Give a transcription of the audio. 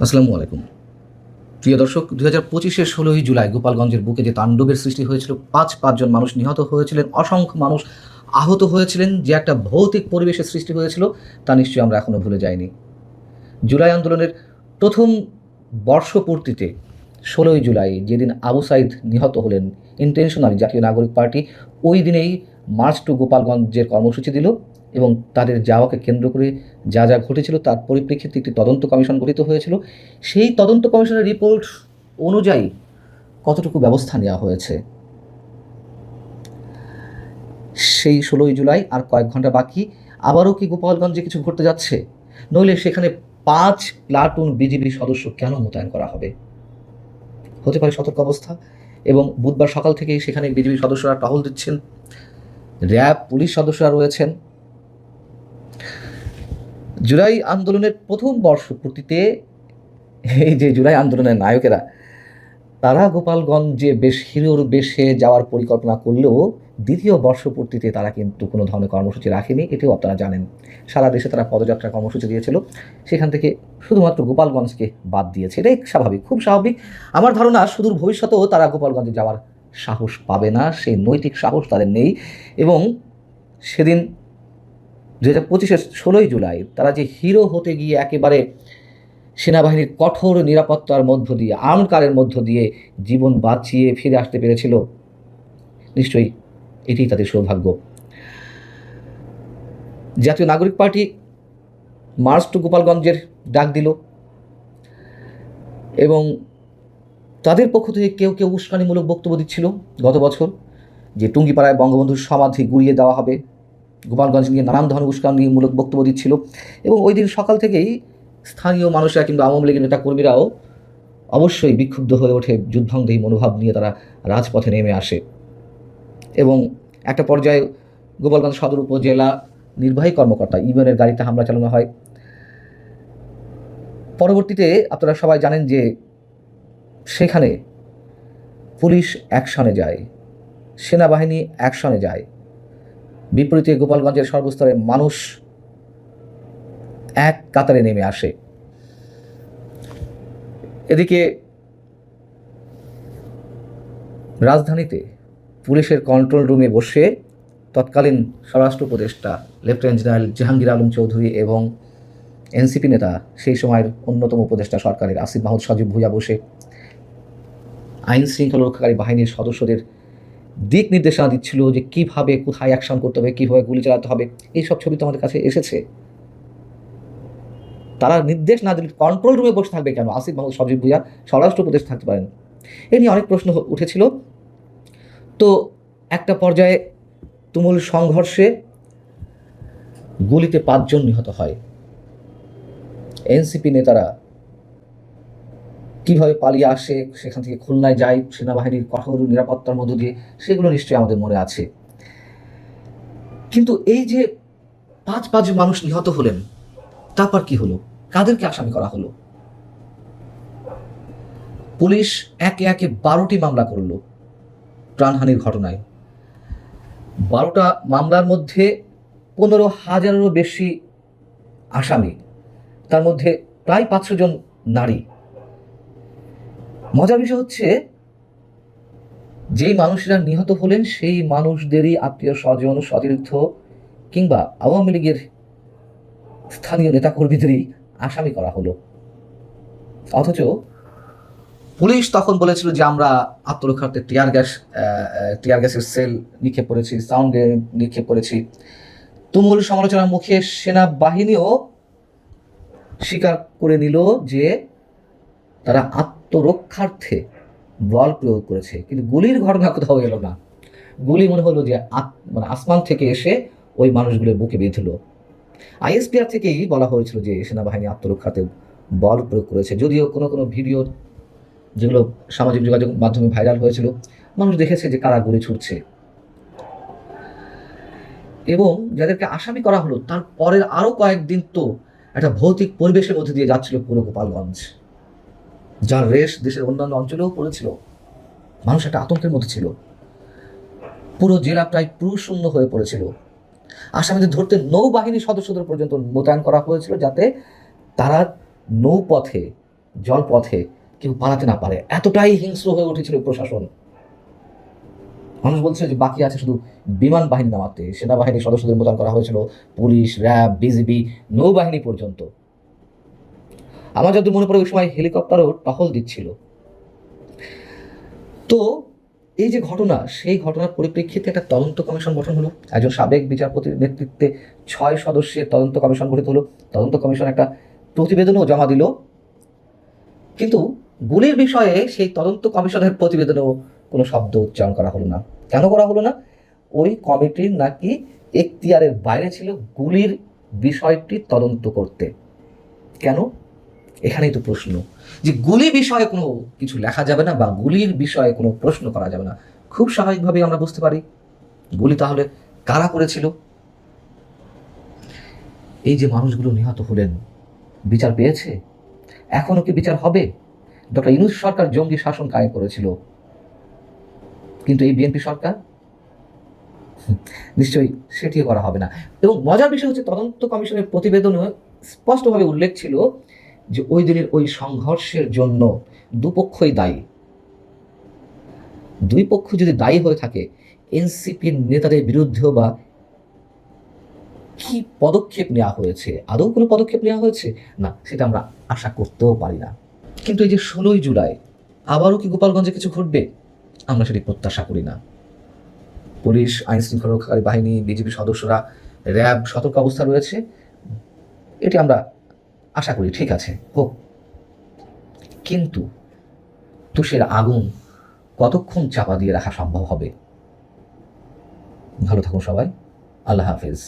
আসসালামু আলাইকুম। প্রিয় দর্শক, ২০২৫-এর ১৬ই জুলাই গোপালগঞ্জের বুকে যে তাণ্ডবের সৃষ্টি হয়েছিল, পাঁচজন মানুষ নিহত হয়েছিলেন, অসংখ্য মানুষ আহত হয়েছিলেন, যে একটা ভৌতিক পরিবেশের সৃষ্টি হয়েছিল, তা নিশ্চয়ই আমরা এখনও ভুলে যাইনি। জুলাই আন্দোলনের প্রথম বর্ষপূর্তিতে ১৬ই জুলাই যেদিন আবু সাইদ নিহত হলেন ইন্টেনশনালি, জাতীয় নাগরিক পার্টি ওই দিনেই মার্চ টু গোপালগঞ্জের কর্মসূচি দিল এবং তাদের যাওয়াকে কেন্দ্র করে যা যা ঘটেছিল তার পরিপ্রেক্ষিতে একটি তদন্ত কমিশন গঠিত হয়েছিল। সেই তদন্ত কমিশনের রিপোর্ট অনুযায়ী কতটুকু ব্যবস্থা নেওয়া হয়েছে, সেই ১৬ই জুলাই আর কয়েক ঘন্টা বাকি। আবারও কি গোপালগঞ্জে কিছু ঘটতে যাচ্ছে? নইলে সেখানে ৫ প্লাটুন বিজিবি সদস্য কেন মোতায়েন করা হবে? হতে পারে সতর্ক অবস্থা। এবং বুধবার সকাল থেকেই সেখানে বিজিবি সদস্যরা টহল দিচ্ছেন, র্যাব পুলিশ সদস্যরা রয়েছেন। জুলাই আন্দোলনের প্রথম বর্ষপূর্তিতে এই যে জুলাই আন্দোলনের নায়কেরা, তারা গোপালগঞ্জে বেশ হিরোর বেশে যাওয়ার পরিকল্পনা করলেও দ্বিতীয় বর্ষপূর্তিতে তারা কিন্তু কোনো ধরনের কর্মসূচি রাখেনি, এটিও আপনারা জানেন। সারা দেশে তারা পদযাত্রা কর্মসূচি দিয়েছিল, সেখান থেকে শুধুমাত্র গোপালগঞ্জকে বাদ দিয়েছে। এটাই স্বাভাবিক, খুব স্বাভাবিক। আমার ধারণা সুদূর ভবিষ্যতেও তারা গোপালগঞ্জে যাওয়ার সাহস পাবে না, সেই নৈতিক সাহস তাদের নেই। এবং সেদিন ২০২৫-এর ১৬ই জুলাই তারা যে হিরো হতে গিয়ে একেবারে সেনাবাহিনীর কঠোর নিরাপত্তার মধ্য দিয়ে, আর্মড কারের মধ্য দিয়ে জীবন বাঁচিয়ে ফিরে আসতে পেরেছিল, নিশ্চয়ই এটি তাদের সৌভাগ্য। জাতীয় নাগরিক পার্টি মার্চ টু গোপালগঞ্জের ডাক দিল এবং তাদের পক্ষ থেকে কেউ কেউ উস্কানিমূলক বক্তব্য দিচ্ছিল গত বছর, যে টুঙ্গিপাড়ায় বঙ্গবন্ধুর সমাধি গুঁড়িয়ে দেওয়া হবে, গোপালগঞ্জ নিয়ে নানান ধরনের উস্কানিমূলক বক্তব্য দিচ্ছিল। এবং ওই দিন সকাল থেকেই স্থানীয় মানুষরা কিংবা আওয়ামী লীগের নেতাকর্মীরাও অবশ্যই বিক্ষুব্ধ হয়ে ওঠে, যুদ্ধাঙ্গী মনোভাব নিয়ে তারা রাজপথে নেমে আসে। এবং একটা পর্যায়ে গোপালগঞ্জ সদর উপজেলা নির্বাহী কর্মকর্তা ইউএনের গাড়িতে হামলা চালানো হয়। পরবর্তীতে আপনারা সবাই জানেন যে সেখানে পুলিশ অ্যাকশনে যায়, সেনাবাহিনী অ্যাকশনে যায়, বিপরীতে গোপালগঞ্জের সর্বস্তরের মানুষ এক কাতারে নেমে আসে। এদিকে রাজধানীতে পুলিশের কন্ট্রোল রুমে বসে তৎকালীন স্বরাষ্ট্র উপদেষ্টা লেফটেন্যান্ট জেনারেল জাহাঙ্গীর আলম চৌধুরী এবং এনসিপি নেতা, সেই সময়ের অন্যতম উপদেষ্টা সরকারের আসিফ মাহমুদ সজীব ভুঁইয়া বসে আইন শৃঙ্খলা রক্ষাকারী বাহিনীর সদস্যদের দিক নির্দেশনা দিচ্ছিল যে কীভাবে কোথায় অ্যাকশন করতে হবে, কীভাবে গুলি চালাতে হবে। এইসব ছবি তো আমাদের কাছে এসেছে। তারা নির্দেশ না দিলে কন্ট্রোল রুমে বসে থাকবে কেন? আসিফ মাহমুদ সজীব ভুঁইয়া স্বরাষ্ট্র উপদেষ্টা থাকতে পারেন। এ নিয়ে অনেক প্রশ্ন উঠেছিল। তো একটা পর্যায়ে তুমুল সংঘর্ষে গুলিতে ৫ জন নিহত হয়। এনসিপি নেতারা কীভাবে পালিয়ে আসে, সেখান থেকে খুলনায় যায় সেনাবাহিনীর কঠোর নিরাপত্তার মধ্য দিয়ে, সেগুলো নিশ্চয়ই আমাদের মনে আছে। কিন্তু এই যে ৫ মানুষ নিহত হলেন, তারপর কি হলো? কাদেরকে আসামি করা হলো? পুলিশ একে একে ১২টি মামলা করল প্রাণহানির ঘটনায়। ১২টা মামলার মধ্যে ১৫,০০০-এরও বেশি আসামি, তার মধ্যে প্রায় ৫০০ জন নারী। মজার বিষয় হচ্ছে, যেই মানুষরা নিহত হলেন সেই মানুষদেরই আত্মীয় স্বজন, সতীর্থ কিংবা আওয়ামী লীগের স্থানীয় নেতাকর্মীদেরই আসামি করা হলো। অথচ পুলিশ তখন বলেছিল যে আমরা আত্মরক্ষার্থে টিয়ার গ্যাসের সেল নিক্ষেপ করেছি, সাউন্ড গ্রেনেড নিক্ষেপ করেছি। তুমুল সমালোচনার মুখে সেনাবাহিনীও স্বীকার করে নিল যে তারা আত্মরক্ষার্থে বল প্রয়োগ করেছে, কিন্তু গুলির ঘটনা কোথাও এলো না। গুলি মনে হলো যে আসমান থেকে এসে ওই মানুষগুলোর বুকে বেঁধল। আইএসপিআর থেকেই বলা হয়েছিল যে সেনাবাহিনী আত্মরক্ষাতে বল প্রয়োগ করেছে। যদিও কোনো কোনো ভিডিও যেগুলো সামাজিক যোগাযোগ মাধ্যমে ভাইরাল হয়েছিল, মানুষ দেখেছে যে কারা গুলি ছুটছে। এবং যাদেরকে আসামি করা হলো তার পরের আরও কয়েকদিন তো একটা ভৌতিক পরিবেশের মধ্যে দিয়ে যাচ্ছিল পুরো গোপালগঞ্জ, যার রেশ দেশের অন্যান্য অঞ্চলেও পড়েছিল। মানুষ একটা আতঙ্কের মধ্যে ছিল, পুরো জেলা প্রায় পুরুষশূন্য হয়ে পড়েছিল। আসামিদের ধরতে নৌবাহিনী সদস্যদের পর্যন্ত মোতায়েন করা হয়েছিল, যাতে তারা নৌপথে জলপথে কেউ পালাতে না পারে, এতটাই হিংস্র হয়ে উঠেছিল প্রশাসন। মানুষ বলছে যে বাকি আছে শুধু বিমান বাহিনী নামাতে, সেনাবাহিনীর সদস্যদের মোতায়েন করা হয়েছিল, পুলিশ, র্যাব, বিজিবি, নৌবাহিনী পর্যন্ত। আমার যত মনে পড়ে ওই সময় হেলিকপ্টারও টহল দিচ্ছিল। তো এই যে ঘটনা, সেই ঘটনার পরিপ্রেক্ষিতে একটা তদন্ত কমিশন গঠন হলো, একজন সাবেক বিচারপতির নেতৃত্বে 6 সদস্যের তদন্ত কমিশন গঠিত হলো। তদন্ত কমিশন একটা প্রতিবেদনও জমা দিল, কিন্তু গুলির বিষয়ে সেই তদন্ত কমিশনের প্রতিবেদনেও কোনো শব্দ উচ্চারণ করা হলো না। কেন করা হলো না? ওই কমিটির নাকি এখতিয়ারের বাইরে ছিল গুলির বিষয়টি তদন্ত করতে। কেন? এখানেই তো প্রশ্ন, যে গুলি বিষয়ে কোনো কিছু লেখা যাবে না বা গুলির বিষয়ে কোনো প্রশ্ন করা যাবে না। খুব স্বাভাবিকভাবেই আমরা বুঝতে পারি গুলি তাহলে কারা করেছিল। এই যে মানুষগুলো নিহত হলেন, বিচার পেয়েছে? এখনো কি বিচার হবে? ডক্টর ইউনূস সরকার জঙ্গি শাসন কায়েম করেছিল, কিন্তু এই বিএনপি সরকার নিশ্চয়ই সেটিও করা হবে না। এবং মজার বিষয় হচ্ছে, তদন্ত কমিশনের প্রতিবেদনে স্পষ্টভাবে উল্লেখ ছিল যে ওই দিনের ওই সংঘর্ষের জন্য দুপক্ষই দায়ী। দুই পক্ষ যদি দায়ী হয়ে থাকে, এনসিপির নেতাদের বিরুদ্ধেও বা কি পদক্ষেপ নেওয়া হয়েছে? আদৌ কোনো পদক্ষেপ নেওয়া হয়েছে? না, সেটা আমরা আশা করতেও পারি না। কিন্তু এই যে 16ই জুলাই আবারও কি গোপালগঞ্জে কিছু ঘটবে? আমরা সেটি প্রত্যাশা করি না। পুলিশ, আইন শৃঙ্খলা রক্ষাকারী বাহিনী, বিজিবি সদস্যরা, র্যাব সতর্ক অবস্থা রয়েছে, এটি আমরা আশা করি ঠিক আছে হোক। কিন্তু তুষের আগুন কতক্ষণ চাপা দিয়ে রাখা সম্ভব হবে? ভালো থাকুন সবাই, আল্লাহ হাফেজ।